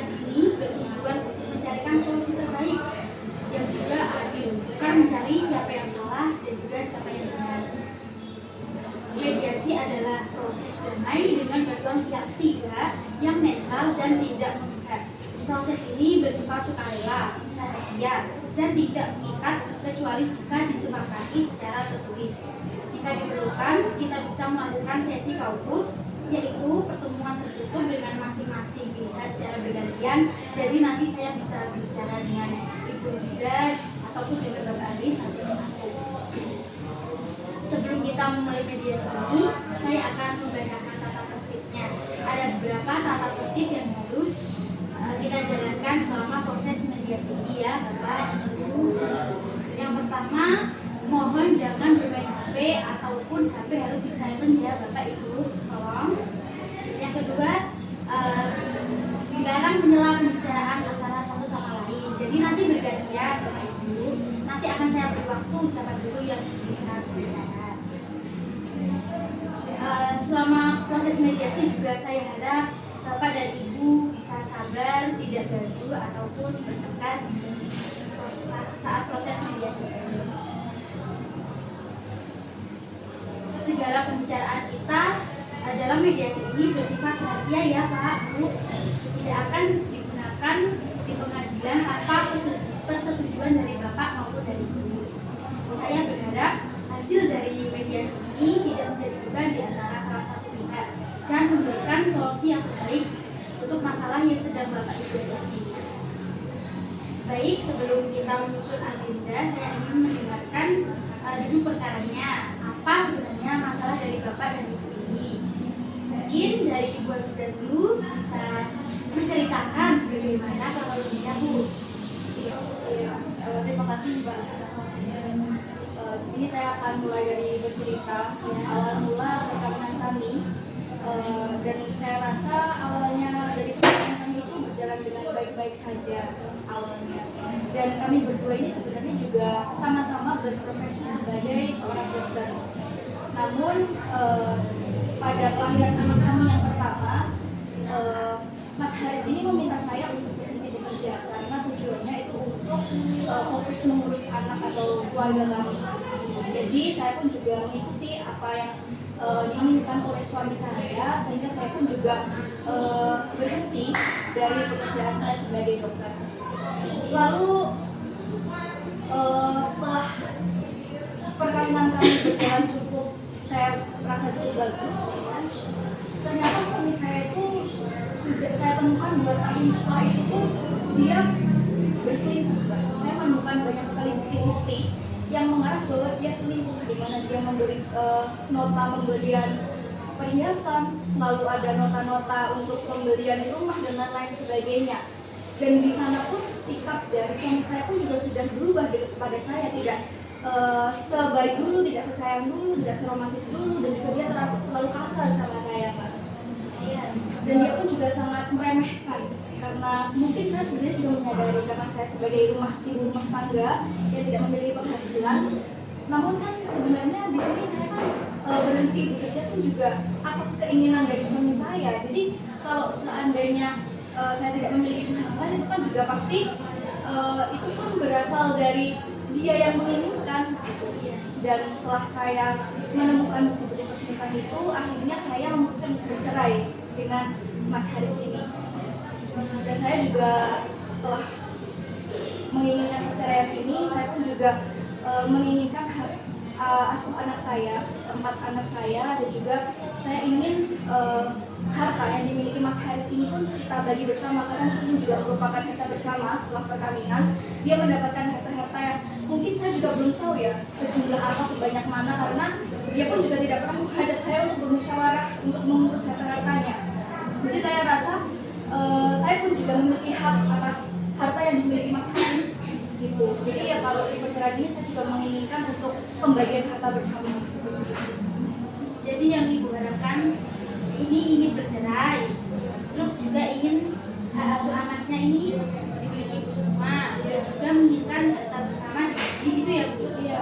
mediasi ini bertujuan untuk mencarikan solusi terbaik yang juga adil, bukan mencari siapa yang salah dan juga siapa yang benar. Mediasi adalah proses damai dengan bantuan pihak ketiga yang netral dan tidak memihak. Proses ini bersifat sukarela, rahasia, dan tidak mengikat kecuali jika disepakati secara tertulis. Jika diperlukan, kita bisa melakukan sesi kaukus, yaitu pertemuan tertutup dengan masing-masing pihak secara bergantian. Jadi nanti saya bisa bicara dengan Ibu Rida ataupun dengan Bapak Aris satu-satu. Sebelum kita memulai mediasi ini, saya akan membacakan tata tertibnya. Ada beberapa tata tertib yang harus kita jalankan selama proses mediasi ini ya, Bapak, Ibu. Yang pertama, mohon jangan bermain HP ataupun HP harus di silent ya, Bapak, Ibu, tolong. Yang kedua, dilarang menyela pembicaraan antara satu sama lain. Jadi nanti bergantian, Bapak, Ibu. Nanti akan saya beri waktu siapa dulu yang bisa berbicara. Selama proses mediasi juga saya harap Bapak dan Ibu bisa sabar, tidak gaduh ataupun bertengkar saat proses mediasi ini. Segala pembicaraan kita dalam mediasi ini bersifat rahasia ya Pak, Bu. Tidak akan digunakan di pengadilan tanpa persetujuan dari Bapak maupun dari Ibu. Saya berharap hasil dari mediasi ini tidak menjadi beban di antara salah satu pihak dan memberikan solusi yang terbaik untuk masalah yang sedang Bapak Ibu hadapi. Baik, sebelum kita menyusun agenda, saya ingin mendengarkan duduk perkaranya. Apa sebenarnya masalah dari Bapak dan Ibu ini? Mungkin dari Ibu Afiza dulu bisa menceritakan bagaimana kronologinya, Bu. Terima kasih Mbak atas waktunya. Di sini saya akan mulai dari bercerita awal mula perkawinan kami. Dan saya rasa awalnya dari perkawinan kami itu berjalan dengan baik-baik saja awalnya. Dan kami berdua ini sebenarnya juga sama-sama berprofesi sebagai seorang dokter. Namun pada kelahiran anak kami yang pertama, Mas Haris ini meminta saya untuk berhenti bekerja karena tujuannya itu untuk fokus mengurus anak atau keluarga kami. Jadi saya pun juga mengikuti apa yang diinginkan oleh suami saya, sehingga saya pun juga berhenti dari pekerjaan saya sebagai dokter. Lalu setelah perkawinan kami berjalan cukup, saya merasa cukup bagus ya. Ternyata suami saya itu sudah saya temukan 2 tahun setelah itu dia berselingkuh. Saya menemukan banyak sekali bukti-bukti yang mengarah bahwa dia selingkuh, di mana dia memberi nota pembelian perhiasan, lalu ada nota-nota untuk pembelian rumah dan lain sebagainya. Dan di sana pun sikap dari suami saya pun juga sudah berubah kepada saya, tidak sebaik dulu, tidak sesayang dulu, tidak seromantis dulu, dan juga dia terlalu kasar sama saya, Pak. Dan dia pun juga sangat meremehkan, karena mungkin saya sebenarnya juga menyadari karena saya sebagai ibu rumah tangga yang tidak memiliki penghasilan. Namun kan sebenarnya di sini saya kan berhenti bekerja pun juga atas keinginan dari suami saya. Jadi kalau seandainya saya tidak memiliki penghasilan, itu kan juga pasti itu pun berasal dari dia yang menginginkan gitu. Dan setelah saya menemukan bukti perselingkuhan itu, akhirnya saya memutuskan untuk bercerai dengan Mas Haris ini. Dan saya juga setelah menginginkan perceraian ini, saya pun juga menginginkan asuh anak saya, 4 anak saya, dan juga saya ingin harta yang dimiliki Mas Haris ini pun kita bagi bersama, karena ini juga merupakan harta bersama setelah perkawinan. Dia mendapatkan harta-harta yang mungkin saya juga belum tahu ya sejumlah apa, sebanyak mana, karena dia pun juga tidak pernah mengajak saya untuk bermusyawarah untuk mengurus harta-hartanya. Jadi saya rasa saya pun juga memiliki hak atas harta yang dimiliki Mas Haris gitu. Jadi ya kalau di perceraian ini saya juga menginginkan untuk pembagian harta bersama. Jadi yang Ibu harapkan ini ingin bercerai, terus juga ingin asuh anaknya ini dimiliki Ibu semua, dan juga menginginkan harta bersama dibagi gitu ya Bu? Iya.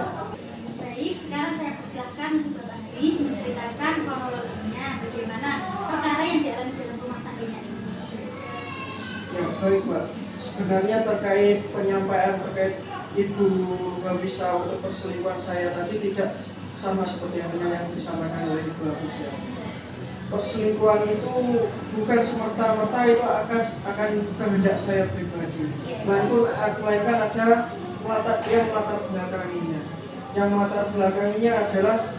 Baik, sekarang saya persilahkan untuk Bapak Haris menceritakan kronologinya bagaimana perkara yang dialami dalam rumah tangganya ini. Ya, Baik Mbak, sebenarnya terkait penyampaian terkait Ibu Habisa untuk perselingkuhan saya tadi tidak sama seperti yang disampaikan oleh Ibu Habisa. Perselingkuhan itu bukan semerta-merta itu akan kehendak saya pribadi, melainkan ada melatar belakanginya. Yang melatar belakanginya adalah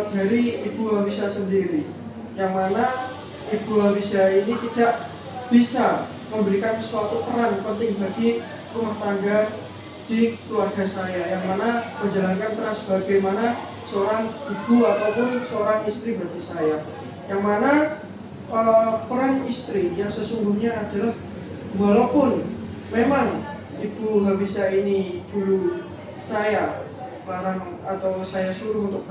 dari Ibu Habisa sendiri, yang mana Ibu Habisa ini tidak bisa memberikan suatu peran penting bagi rumah tangga di keluarga saya, yang mana menjalankan peran sebagaimana seorang ibu ataupun seorang istri bagi saya, yang mana peran istri yang sesungguhnya adalah, walaupun memang Ibu Habisa ini dulu saya larang atau saya suruh untuk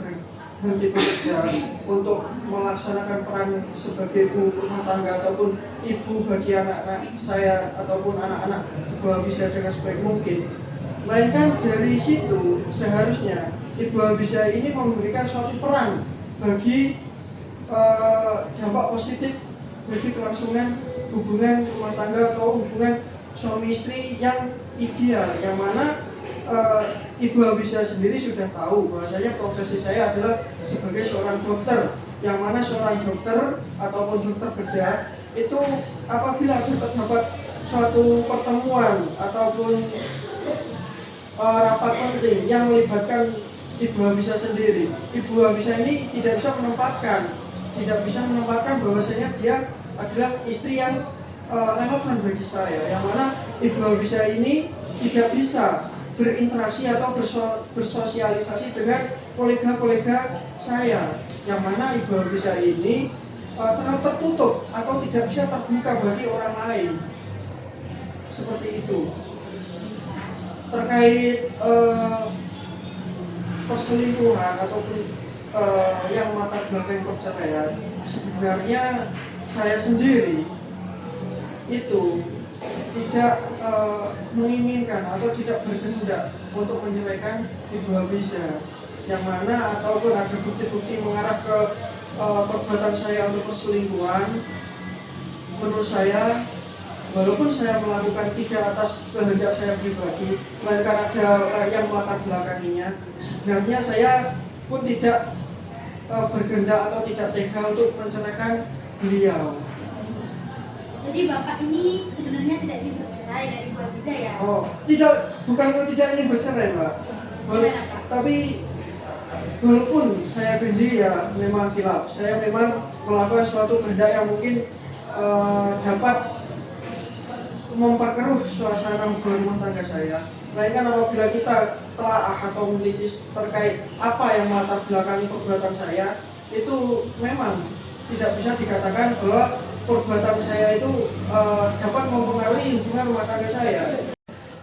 berhenti bekerja untuk melaksanakan peran sebagai ibu rumah tangga ataupun ibu bagi anak-anak saya ataupun anak-anak Ibu Habisa dengan sebaik mungkin, melainkan dari situ seharusnya Ibu Habisa ini memberikan suatu peran bagi dampak positif bagi kelangsungan hubungan rumah tangga atau hubungan suami istri yang ideal, yang mana Ibu Habisa sendiri sudah tahu bahwasanya profesi saya adalah sebagai seorang dokter, yang mana seorang dokter ataupun dokter bedah itu apabila terdapat suatu pertemuan ataupun rapat penting yang melibatkan Ibu Habisa sendiri, Ibu Habisa ini tidak bisa menempatkan bahwasanya dia adalah istri yang relevan bagi saya, yang mana Ibu Habisa ini tidak bisa berinteraksi atau bersosialisasi dengan kolega-kolega saya, yang mana Ibu Habisa ini terlalu tertutup atau tidak bisa terbuka bagi orang lain, seperti itu. Terkait perselingkuhan ataupun yang latar belakang perceraian, sebenarnya saya sendiri itu tidak menginginkan atau tidak berkehendak untuk menceraikan Ibu Habisa, yang mana ataupun ada bukti-bukti mengarah ke perbuatan saya untuk perselingkuhan. Menurut saya, walaupun saya melakukan tidak atas kehendak saya pribadi, melainkan ada yang melatar belakanginya, sebenarnya saya pun tidak berkehendak atau tidak tega untuk menceraikan beliau. Jadi Bapak ini sebenarnya tidak ingin bercerai dari Ibu Habisa ya? Oh, bukan tidak ingin bercerai, Mbak. Tapi walaupun saya sendiri ya memang khilaf, saya memang melakukan suatu kehendak yang mungkin dapat memperkeruh suasana hubungan rumah tangga saya. Melainkan apabila kita telah atau meneliti terkait apa yang melatar belakangi perbuatan saya, itu memang tidak bisa dikatakan bahwa perbuatan saya itu dapat mempengaruhi hubungan rumah tangga saya.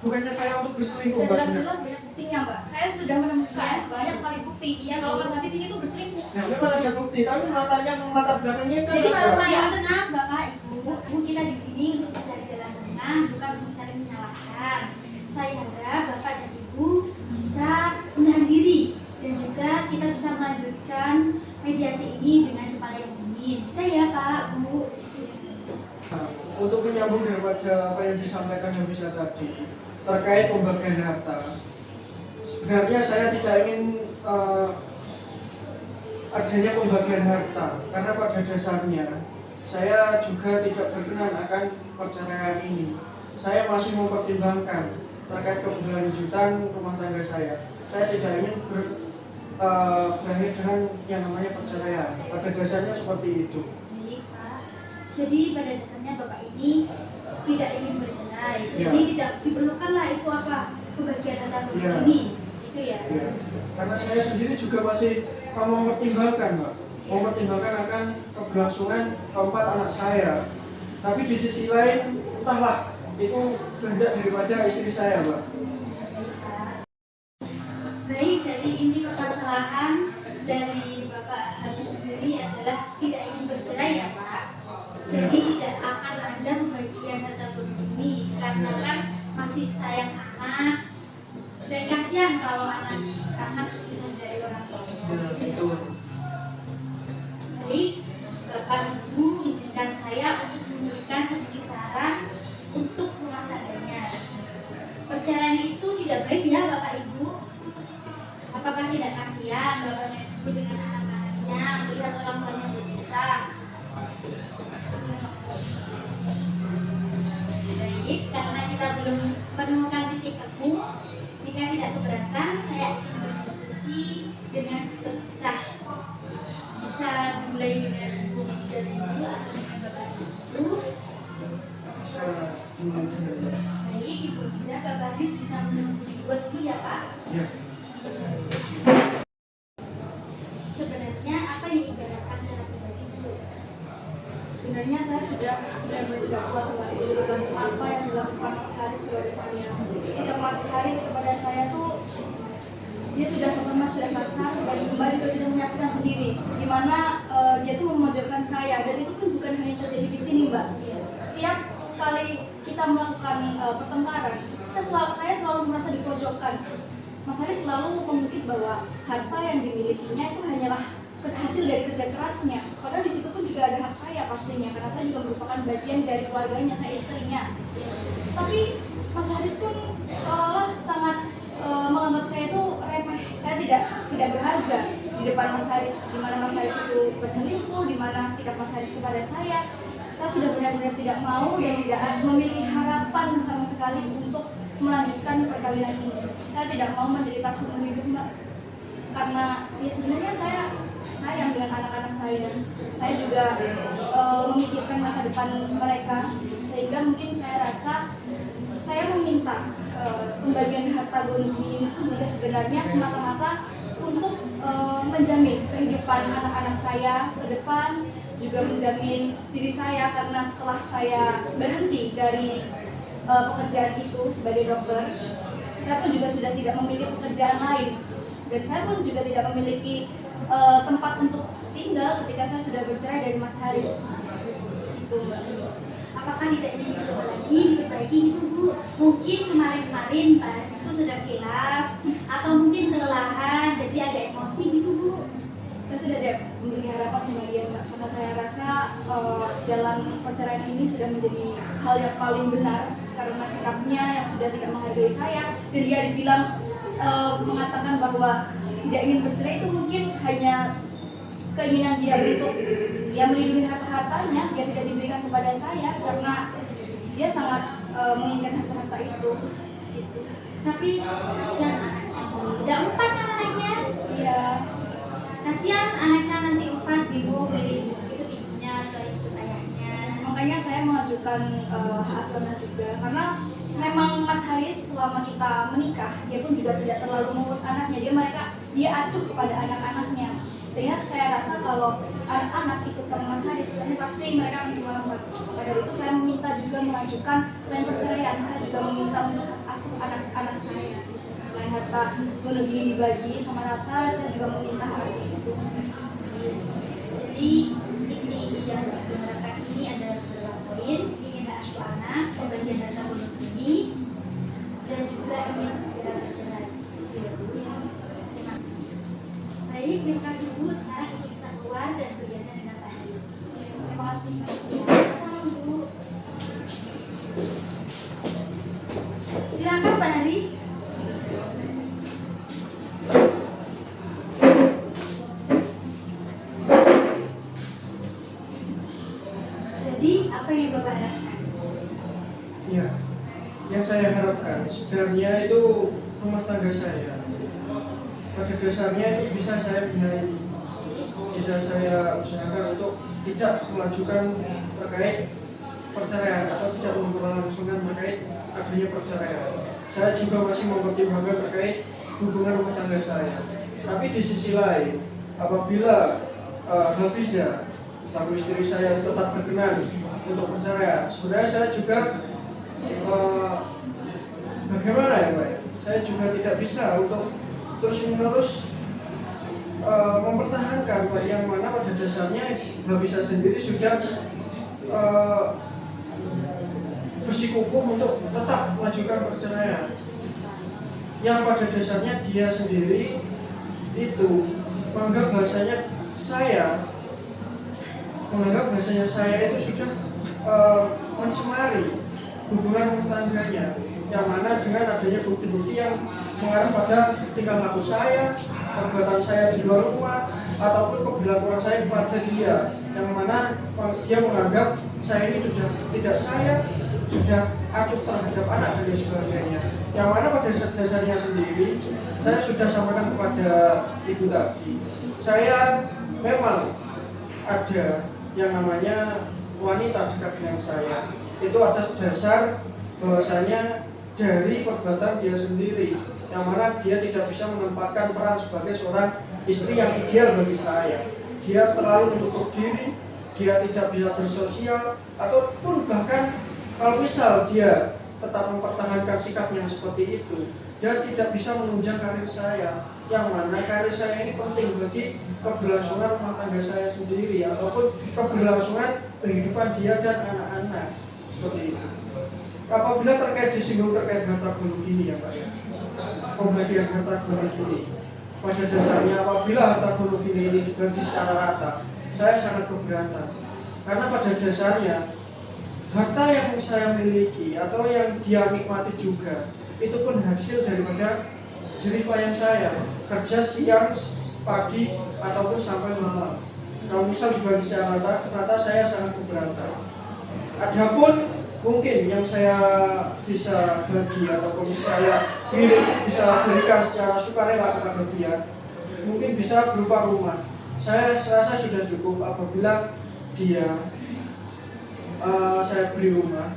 Bukannya saya untuk berselingkuh, Mbak. Jelas-jelas banyak buktinya, Mbak. Saya sudah menemukan banyak sekali bukti. Iya, kalau Mas Hafiz ini tuh berselingkuh. Nah, memang ada bukti, tapi latar belakangnya kan. Jadi salah saya. Tenang Bapak Ibu, kita di sini untuk mencari jalan tengah, bukan untuk saling menyalahkan. Saya harap Bapak dan Ibu bisa menahan diri dan juga kita bisa melanjutkan mediasi ini dengan kepala yang dingin. Bisa ya Pak, Bu? Untuk menyambung daripada apa yang disampaikan Habisa tadi terkait pembagian harta, sebenarnya saya tidak ingin adanya pembagian harta, karena pada dasarnya saya juga tidak berkenan akan perceraian ini. Saya masih mempertimbangkan terkait keberlanjutan rumah tangga saya. Saya tidak ingin berakhir dengan yang namanya perceraian. Pada dasarnya seperti itu. Baik Pak. Jadi pada dasarnya Bapak ini tidak ingin bercerai. Ya. Jadi tidak diperlukanlah itu apa pembagian antara Ya. ini. Itu ya. Ya. Karena saya sendiri juga masih mempertimbangkan, Mbak. Mempertimbangkan akan keberlangsungan keempat anak saya. Tapi di sisi lain, entahlah itu kehendak daripada istri saya, Mbak. Baik, jadi inti permasalahan dari Bapak Hafiz sendiri adalah tidak ingin bercerai ya Pak. Jadi tidak akan ada pembagian harta ini karena kan masih sayang anak dan kasihan kalau anak bisa dari orang tua. Ya, itu. Baik, Bapak Ibu izinkan saya untuk memberikan sedikit saran sebenarnya saya sudah benar-benar tidak kuat atas apa yang dilakukan Mas Haris kepada saya. Sikap Mas Haris kepada saya tuh dia sudah terima, sudah kasar, dan Mbak juga sudah menyaksikan sendiri gimana dia tuh memojokkan saya, dan itu pun bukan hanya terjadi di sini Mbak. Setiap kali kita melakukan pertengkaran, saya selalu merasa dipojokkan. Mas Haris selalu mengungkit bahwa harta yang dimilikinya itu hanyalah hasil dari kerja kerasnya. Padahal di situ pun juga ada hak saya pastinya, karena saya juga merupakan bagian dari keluarganya, saya istrinya. Tapi Mas Haris pun seolah-olah sangat menganggap saya itu remeh. Saya tidak berharga di depan Mas Haris, di mana Mas Haris itu berselingkuh, di mana sikap Mas Haris kepada saya sudah benar-benar tidak mau dan tidak memiliki harapan sama sekali untuk melanjutkan perkawinan ini. Saya tidak mau menderita seumur hidup Mbak, karena ya sebenarnya saya sayang dengan anak-anak saya. Saya juga memikirkan masa depan mereka, sehingga mungkin saya rasa saya meminta pembagian harta gono ini pun jika sebenarnya semata-mata untuk menjamin kehidupan anak-anak saya ke depan, juga menjamin diri saya, karena setelah saya berhenti dari pekerjaan itu sebagai dokter, saya pun juga sudah tidak memiliki pekerjaan lain, dan saya pun juga tidak memiliki tempat untuk tinggal ketika saya sudah bercerai dari Mas Haris. Itu Mbak. Apakah tidak dicoba lagi, diperbaiki gitu Bu? Mungkin kemarin-kemarin pas itu sedang khilaf atau mungkin kelelahan jadi agak emosi gitu Bu. Saya sudah tidak memiliki harapan sama dia Mbak, karena saya rasa jalan perceraian ini sudah menjadi hal yang paling benar, karena sikapnya yang sudah tidak menghargai saya, dan dia dibilang mengatakan bahwa tidak ingin bercerai itu mungkin hanya keinginan dia untuk dia melindungi harta-hartanya yang tidak diberikan kepada saya, karena dia sangat menginginkan harta-harta itu gitu. Tapi kasihan anaknya Bu. Udah 4 kan anaknya? Iya. Kasihan anaknya nanti 4 bingung milih itu ibunya atau itu ayahnya. Makanya saya mengajukan asuhan juga, karena memang Mas Haris selama kita menikah dia pun juga tidak terlalu mengurus anaknya, dia acuh kepada anak-anaknya, sehingga saya rasa kalau anak-anak ikut sama Mas Haris ini pasti mereka akan terlambat. Maka dari itu saya meminta juga mengajukan, selain perceraian saya juga meminta untuk asuh anak-anak saya. Selain harta gono gini dibagi sama rata, saya juga meminta asuh itu. Jadi inti yang diharapkan ini adalah beberapa poin: ingin asuh anak, pembagian harta gono gini, dan juga ingin segera bercerai. Itu ya Bu. Baik, terima kasih Bu. Sekarang Ibu bisa keluar dan berjalan dengan Pak Haris. Terima kasih. Sama Bu. Silakan Pak Haris. Jadi apa yang Bapak harapkan? Ya, yang saya harapkan sebenarnya itu rumah tangga saya. Pada dasarnya itu bisa saya benahi, bisa saya usahakan untuk tidak melanjutkan terkait perceraian atau tidak memperlangsungkan terkait adanya perceraian. Saya juga masih mempertimbangkan terkait hubungan rumah tangga saya. Tapi di sisi lain, apabila Hafiza selaku istri saya tetap berkenan untuk perceraian, sebenarnya saya juga bagaimana ya Pak? Saya juga tidak bisa untuk terus-menerus mempertahankan Pak, yang mana pada dasarnya Hafiza sendiri sudah bersikukuh untuk tetap melajukan perceraian, yang pada dasarnya dia sendiri itu menganggap bahasanya saya itu sudah mencemari hubungan rumah tangganya, yang mana dengan adanya bukti-bukti yang mengarah pada tingkah laku saya, perbuatan saya di luar rumah, ataupun keberlakuan saya kepada dia, yang mana dia menganggap saya ini sudah tidak sudah acuh terhadap anak dan sebagainya, yang mana pada dasarnya sendiri saya sudah sampaikan kepada ibu tadi, saya memang ada yang namanya wanita dekat dengan saya itu atas dasar bahwasanya dari perbuatan dia sendiri, yang mana dia tidak bisa menempatkan peran sebagai seorang istri yang ideal bagi saya. Dia terlalu menutup diri, dia tidak bisa bersosial, ataupun bahkan kalau misal dia tetap mempertahankan sikapnya seperti itu, dia tidak bisa menunjang karir saya, yang mana karir saya ini penting bagi keberlangsungan rumah tangga saya sendiri ataupun keberlangsungan kehidupan dia dan anak-anak, seperti itu. Apabila disinggung terkait harta gono gini ya Pak ya, pembagian harta gono gini, pada dasarnya apabila harta gono gini ini dibagi secara rata, saya sangat keberatan. Karena pada dasarnya harta yang saya miliki atau yang dia nikmati juga itu pun hasil daripada jerih payah saya, kerja siang, pagi ataupun sampai malam. Kalau misal dibagi secara rata, saya sangat keberatan. Adapun mungkin yang saya bisa bagi ataupun saya bisa berikan secara sukarela kepada dia, mungkin bisa berupa rumah. Saya rasa sudah cukup apabila dia saya beri rumah.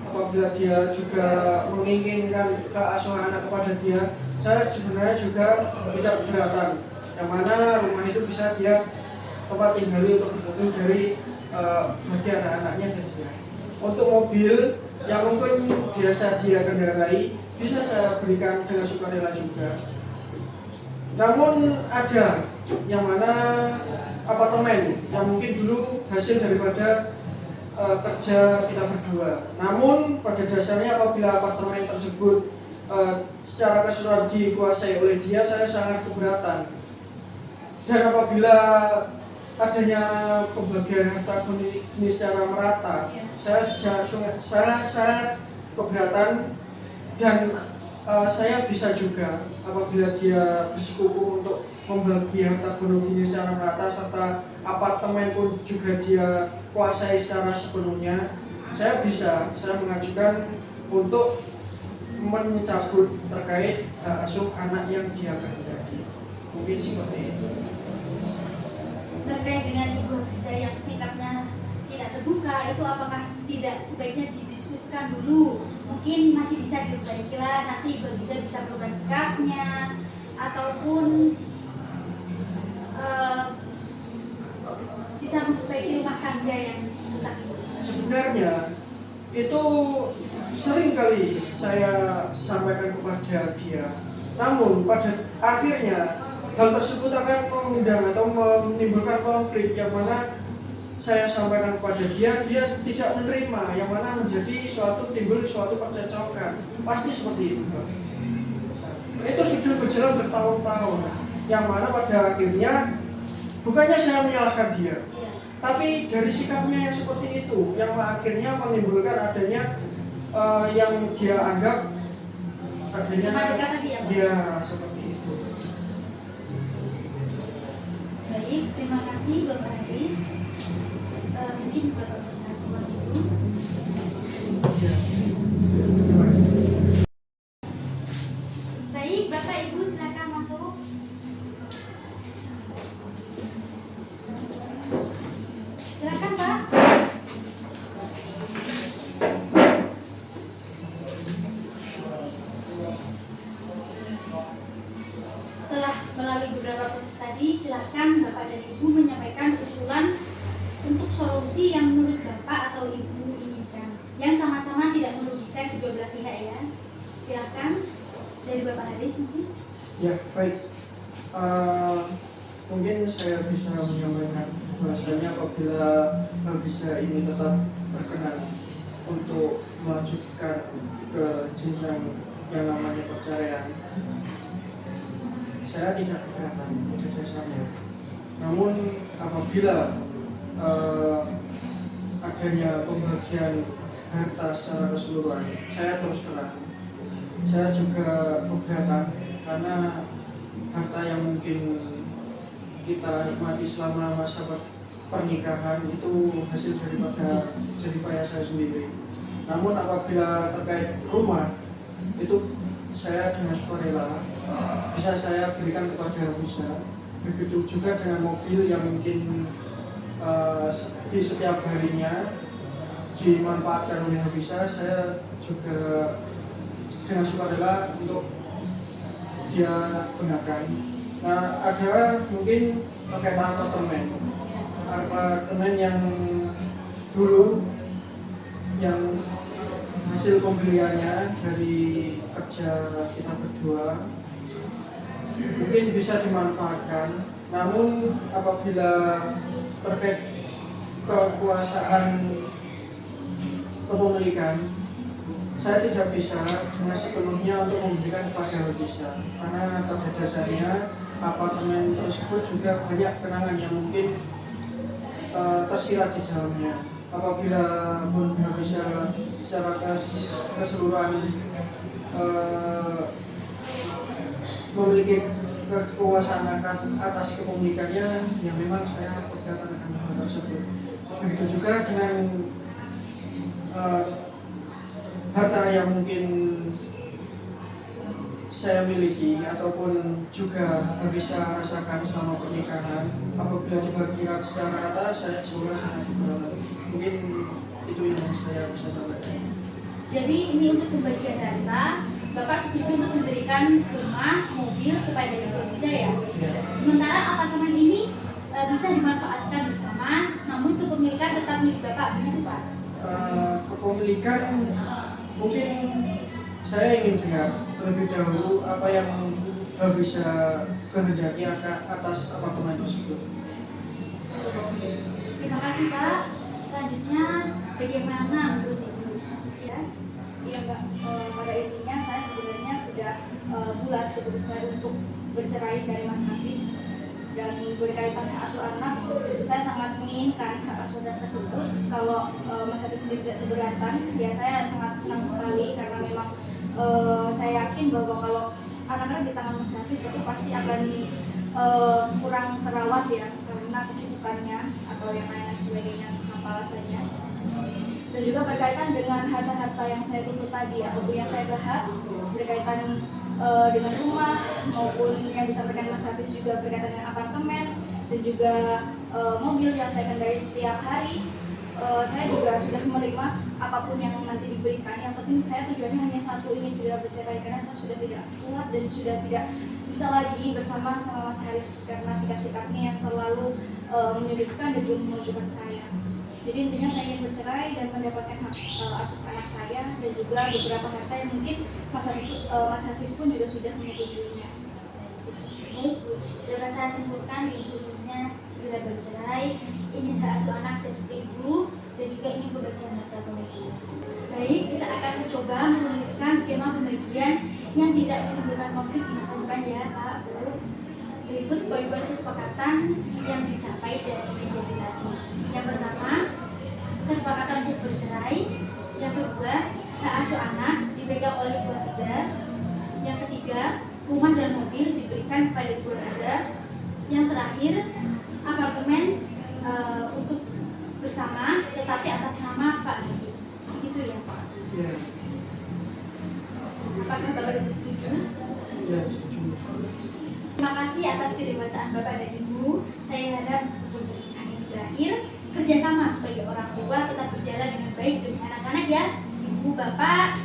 Apabila dia juga menginginkan keasuhan anak kepada dia, saya sebenarnya juga tidak keberatan. Yang mana rumah itu bisa dia tempat tinggali untuk kebutuhan dari bagi anak-anaknya dan dia. Untuk mobil yang mungkin biasa dia kendarai bisa saya berikan dengan sukarela juga. Namun ada yang mana apartemen yang mungkin dulu hasil daripada kerja kita berdua. Namun pada dasarnya apabila apartemen tersebut secara keseluruhan dikuasai oleh dia, saya sangat keberatan. Dan apabila adanya pembagian harta ini secara merata, saya sangat keberatan. Dan saya bisa juga apabila dia bersikukuh untuk membagi harta gono gini secara merata serta apartemen pun juga dia kuasai secara sepenuhnya, saya mengajukan untuk mencabut terkait hak asuh anak yang dia kehendaki. Mungkin seperti itu. Terkait dengan Ibu Hafiza yang sikapnya tidak terbuka, itu apakah tidak sebaiknya didiskusikan dulu? Mungkin masih bisa diperbaiki lah, nanti Ibu Hafiza bisa berubah sikapnya ataupun bisa memperbaiki rumah tangga yang rusak itu. Sebenarnya itu sering kali saya sampaikan kepada dia. Namun pada akhirnya hal tersebut akan mengundang atau menimbulkan konflik yang mana saya sampaikan kepada dia tidak menerima, yang mana menjadi timbul suatu percekcokan. Pasti seperti itu, Pak. Itu sudah berjalan bertahun-tahun, yang mana pada akhirnya bukannya saya menyalahkan dia, tapi dari sikapnya yang seperti itu yang akhirnya menimbulkan adanya yang dia anggap adanya dia seperti itu. Baik, terima kasih Bapak Haris. Mungkin Bapak bisa keluar dulu. Ya. Baik, Bapak Ibu silakan masuk. Silakan Pak. Setelah melalui beberapa proses tadi, silakan Bapak dan Ibu menyampaikan usulan untuk solusi yang menurut Bapak atau Ibu inginkan, yang sama-sama tidak merugikan kedua belah pihak ya. Silakan dari Bapak Haris mungkin. Ya, baik. Mungkin saya bisa menyampaikan bahwasanya apabila Hafiza ini tetap berkenan untuk melanjutkan ke jenjang yang namanya perceraian, saya tidak keberatan pada dasarnya. Namun apabila adanya pembagian harta secara keseluruhan, saya terus terang, saya juga keberatan karena harta yang mungkin kita nikmati selama masa pernikahan itu hasil daripada jerih payah saya sendiri. Namun apabila terkait rumah, itu saya dengan sukarela bisa saya berikan kepada Hafiza. Begitu juga dengan mobil yang mungkin di setiap harinya dimanfaatkan oleh Hafiza, saya juga dengan sukarela untuk dia gunakan. Nah, ada mungkin terkait apartemen. apartemen yang dulu yang hasil pembeliannya dari kerja kita berdua mungkin bisa dimanfaatkan. Namun apabila terkait kekuasaan kepemilikan, saya tidak bisa dengan sepenuhnya untuk memberikan kepada Lisa, karena pada dasarnya apartemen tersebut juga banyak kenangan yang mungkin tersirat di dalamnya. Apabila pun bisa secara keseluruhan memiliki kekuasaan atas kepemilikannya, yang memang saya pegang akan hal tersebut. Begitu juga dengan harta yang mungkin saya miliki ataupun juga bisa rasakan selama pernikahan, apabila dibagi secara rata, saya seolah sangat mungkin itu yang saya bisa sampaikan. Jadi ini untuk pembagian harta, Bapak setuju untuk memberikan rumah, mobil kepada Ibu Liza ya? Sementara apartemen ini bisa dimanfaatkan bersama, namun kepemilikan tetap milik Bapak, begitu Pak? Kepemilikan mungkin saya ingin dengar terlebih dahulu apa yang bisa kehendaki atas apartemen tersebut. Terima kasih Pak. Selanjutnya bagaimana menurut Ibu? Ya, Iya Mbak, pada intinya saya sebenarnya sudah bulat keputusan untuk bercerai dari Mas Hafiz. Dan berkaitan hak asuh anak, saya sangat menginginkan hak asuh anak tersebut. Kalau Mas Hafiz sendiri tidak keberatan, ya saya sangat senang sekali, karena memang saya yakin bahwa kalau anak-anak di tangan Mas Hafiz itu pasti akan kurang terawat ya, karena kesibukannya atau yang lain sebagainya, apa alasannya. Dan juga berkaitan dengan harta-harta yang saya tuntut tadi, apapun yang saya bahas berkaitan dengan rumah maupun yang disampaikan Mas Hafiz juga berkaitan dengan apartemen dan juga mobil yang saya kendarai setiap hari. Saya juga sudah menerima apapun yang nanti diberikan. Yang penting saya tujuannya hanya satu, ingin segera bercerai, karena saya sudah tidak kuat dan sudah tidak bisa lagi bersama sama Mas Haris karena sikap-sikapnya yang terlalu menyudutkan dan juga memojokkan saya. Jadi intinya saya ingin bercerai dan mendapatkan hak asuh anak saya dan juga beberapa harta yang mungkin Mas Hafiz pun juga sudah menyetujuinya. Baik, dapat saya simpulkan ibunya segera bercerai, ingin hak asuh anak jatuh ke Ibu, dan juga ingin pembagian harta pemilik. Baik, kita akan coba menuliskan skema pembagian yang tidak menimbulkan konflik di masa depan ya Pak, Bu. Berikut poin-poin kesepakatan yang dicapai dari mediasi tadi. Yang pertama, kesepakatan untuk bercerai. Yang kedua, hak asuh anak dipegang oleh Ibu Liza. Yang ketiga, rumah dan mobil diberikan kepada Ibu Liza. Yang terakhir, apartemen untuk bersama tetapi atas nama Pak Hafiz. Begitu ya Pak? Ya. Apakah Bapak Ibu setuju? Ya, setuju. Terima kasih atas kedewasaan Bapak dan Ibu. Saya harap meskipun pernikahan ini berakhir, kerjasama sebagai orang tua tetap berjalan dengan baik dengan anak-anak ya. Ibu, Bapak,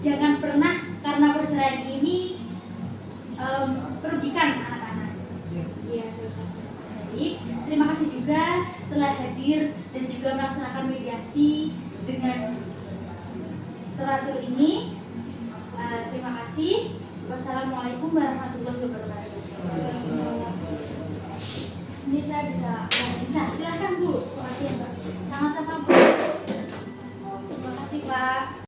jangan pernah karena perceraian ini merugikan anak-anak. Iya, baik. Terima kasih juga telah hadir dan juga melaksanakan mediasi dengan teratur ini. Terima kasih. Wassalamualaikum warahmatullahi wabarakatuh.